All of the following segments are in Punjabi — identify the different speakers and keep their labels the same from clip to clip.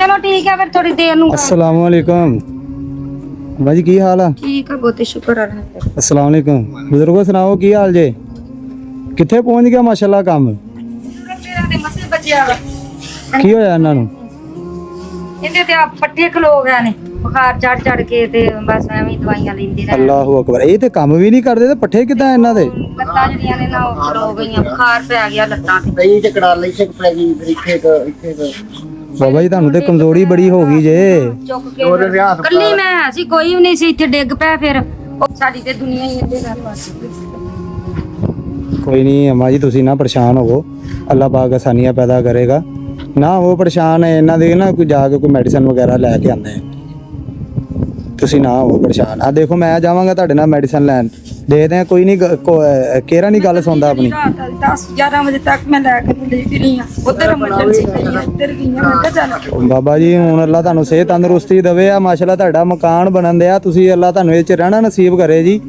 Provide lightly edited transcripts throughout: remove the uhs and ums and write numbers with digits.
Speaker 1: चलो ठीक है फिर थोड़ी देर नु
Speaker 2: अस्सलाम वालेकुम भाजी की हाल है
Speaker 1: ठीक है बहुत शुक्र है
Speaker 2: अस्सलाम वालेकुम बुजुर्गो सुनाओ की हाल जे किथे पहुंच गया माशाल्लाह काम
Speaker 1: मसल बचिया वा
Speaker 2: की होया ਇਹਨਾਂ ਨੂੰ
Speaker 1: ਇਹਦੇ ਤੇ ਆ ਪੱਠੇ ਖਲੋ ਗਏ ਨੇ ਬੁਖਾਰ ਚੜ ਕੇ ਤੇ ਬਸ ਐਵੇਂ ਹੀ ਦਵਾਈਆਂ ਲੈਂਦੇ ਰਹੇ
Speaker 2: ਅੱਲਾਹੁ ਅਕਬਰ ਇਹ ਤੇ ਕੰਮ ਵੀ ਨਹੀਂ ਕਰਦੇ ਤੇ ਪੱਠੇ ਕਿਦਾਂ ਇਹਨਾਂ ਦੇ
Speaker 1: ਲੱਤਾਂ ਜਿਹੜੀਆਂ ਨੇ ਨਾ ਉਹ ਖਲੋ ਗਈਆਂ ਬੁਖਾਰ ਪੈ ਗਿਆ ਲੱਤਾਂ ਤੇ
Speaker 3: ਕਈ ਤੇ ਕੜਾ ਲਈ ਸਿੱਕ ਪੈ ਗਈ ਫਿਰ ਇੱਥੇ
Speaker 2: ਬਾਬਾ ਜੀ ਤੁਹਾਨੂੰ ਤੇ ਕਮਜ਼ੋਰੀ ਬੜੀ ਹੋ ਗਈ ਜੇ
Speaker 1: ਚੁੱਕ ਕੇ ਕੱਲੀ ਮੈਂ ਸੀ ਕੋਈ ਵੀ ਨਹੀਂ ਸੀ ਇੱਥੇ ਡਿੱਗ ਪਿਆ ਫਿਰ ਉਹ ਸਾਡੀ ਤੇ ਦੁਨੀਆ ਹੀ ਇੱਥੇ ਗੱਲ ਵਾਸੀ
Speaker 2: ਕੋਈ ਨਹੀਂ ਅਮਾ ਜੀ ਤੁਸੀਂ ਨਾ ਪਰੇਸ਼ਾਨ ਹੋਵੋ ਅੱਲਾਹ ਪਾਕ ਆਸਾਨੀਆਂ ਪੈਦਾ ਕਰੇਗਾ ਨਾ ਉਹ ਪਰੇਸ਼ਾਨ ਹੈ ਇਹਨਾਂ ਦੇ ਨਾ ਕੋਈ ਜਾ ਕੇ ਕੋਈ ਮੈਡੀਸਨ ਵਗੈਰਾ ਲੈ ਕੇ ਆਉਂਦੇ ਤੁਸੀਂ ਨਾ ਹੋ ਪਰੇਸ਼ਾਨ ਆ ਦੇਖੋ ਮੈਂ ਜਾਵਾਂਗਾ ਤੁਹਾਡੇ ਨਾਲ ਮੈਡੀਸਨ ਲੈਣ ਦੇਖਦੇ ਆ ਕੋਈ ਨਹੀਂ ਕਿਹੜਾ ਨਹੀਂ ਗੱਲ ਸੁਣਦਾ ਆਪਣੀ
Speaker 1: 10-11 ਵਜੇ ਤੱਕ ਮੈਂ ਲੈ ਕੇ ਲਈ ਨਹੀਂ ਆ ਉਧਰ ਐਮਰਜੈਂਸੀ ਗਈ ਇੱਧਰ ਗਈਆਂ ਮੈਂ ਕਿਹਾ ਚੱਲ
Speaker 2: ਬਾਬਾ ਜੀ ਹੁਣ ਅੱਲਾਹ ਤੁਹਾਨੂੰ ਸਿਹਤ ਤੰਦਰੁਸਤੀ ਦੇਵੇ ਆ ਮਾਸ਼ਾਅੱਲਾ ਤੁਹਾਡਾ ਮਕਾਨ ਬਣਨ ਦਿਆ ਤੁਸੀਂ ਅੱਲਾਹ ਤੁਹਾਨੂੰ ਇਹ ਚ ਰਹਿਣਾ ਨਸੀਬ ਕਰੇ ਜੀ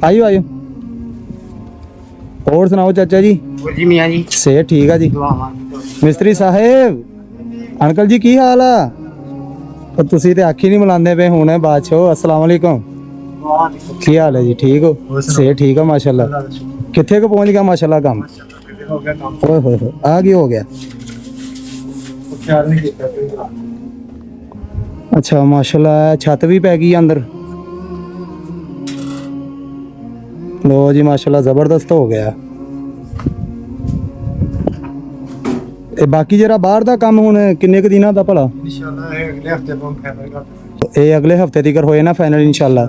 Speaker 2: ਆਇਓ ਆਇਓ ਹੋਰ ਸੁਣਾਓ ਚਾਚਾ ਜੀ
Speaker 3: ਜੀ ਮੀਆਂ ਜੀ
Speaker 2: ਸਿਹਤ ਠੀਕ ਆ ਜੀ ਮਿਸਤਰੀ ਸਾਹਿਬ ਅੰਕਲ ਜੀ ਕੀ ਹਾਲ ਆ ਉਹ ਤੁਸੀਂ ਤੇ ਅੱਖ ਹੀ ਨਹੀਂ ਮਿਲਾਉਂਦੇ ਪਏ ਹੁਣ ਬਾਅਦ ਚੋਂ अस्सलाम वालेकुम ਕੀ ਹਾਲ ਹੈ ਜੀ ਠੀਕ ਹੋ ਸਿਹਤ ਠੀਕ ਆ ਮਾਸ਼ਾਅੱਲਾ ਕਿੱਥੇ ਕੁ ਪਹੁੰਚ ਗਿਆ ਮਾਸ਼ਾਅੱਲਾ ਕੰਮ
Speaker 3: ਹੋ ਗਿਆ ਕੰਮ
Speaker 2: ਓਏ ਹੋਏ ਹੋਏ ਆ ਕੀ ਹੋ ਗਿਆ
Speaker 3: ਖਿਆਲ ਨਹੀਂ ਕੀਤਾ
Speaker 2: ਅੱਛਾ ਮਾਸ਼ਾਅੱਲਾ ਛੱਤ ਵੀ ਪੈ ਗਈ ਅੰਦਰ ਲੋ ਜੀ ਮਾਸ਼ਾਅੱਲਾ ਜ਼ਬਰਦਸਤ ਹੋ ਗਿਆ ਇਹ ਬਾਕੀ ਜਿਹੜਾ ਬਾਹਰ ਦਾ ਕੰਮ ਹੁਣ ਕਿੰਨੇ ਕੁ ਦਿਨਾਂ ਦਾ ਭਲਾ
Speaker 3: ਇਨਸ਼ਾਅੱਲਾ ਇਹ ਅਗਲੇ ਹਫਤੇ ਤੋਂ ਫਾਈਨਲ ਕਰ
Speaker 2: ਇਹ ਅਗਲੇ ਹਫਤੇ ਤੱਕ ਹੋਏ ਨਾ ਫਾਈਨਲ ਇਨਸ਼ਾਅੱਲਾ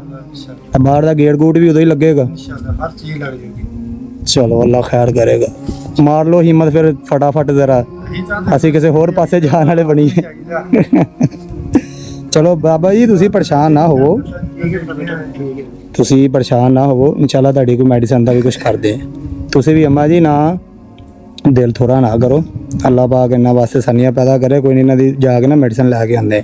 Speaker 2: ਬਾਹਰ ਦਾ ਗੇਟ ਗੂਟ ਵੀ ਉਦੋਂ ਹੀ ਲੱਗੇਗਾ
Speaker 3: ਇਨਸ਼ਾਅੱਲਾ ਹਰ ਚੀਜ਼ ਲੱਗ ਜਾਊਗੀ
Speaker 2: ਚਲੋ ਅੱਲਾ ਖੈਰ ਕਰੇਗਾ ਮਾਰ ਲੋ ਹਿੰਮਤ ਫਿਰ ਫਟਾਫਟ ਜ਼ਰਾ ਅਸੀਂ ਕਿਸੇ ਹੋਰ ਪਾਸੇ ਜਾਣ ਵਾਲੇ ਬਣੀਏ ਚਲੋ ਬਾਬਾ ਜੀ ਤੁਸੀਂ ਪਰੇਸ਼ਾਨ ਨਾ ਹੋਵੋ ਤੁਸੀਂ ਪਰੇਸ਼ਾਨ ਨਾ ਹੋਵੋ ਇਨਸ਼ਾਅੱਲਾ ਤੁਹਾਡੀ ਕੋਈ ਮੈਡੀਸਨ ਦਾ ਵੀ ਕੁਝ ਕਰਦੇ ਆ ਤੁਸੀਂ ਵੀ ਅੰਮਾ ਜੀ ਨਾ ਦਿਲ ਥੋੜਾ ਨਾ ਕਰੋ ਅੱਲਾਹ ਪਾਕ ਇਹਨਾਂ ਵਾਸਤੇ ਸਾਨੀਆਂ ਪੈਦਾ ਕਰੇ ਕੋਈ ਨਹੀਂ ਇਹਨਾਂ ਦੀ ਜਾ ਕੇ ਨਾ ਮੈਡੀਸਨ ਲੈ ਕੇ ਆਉਂਦੇ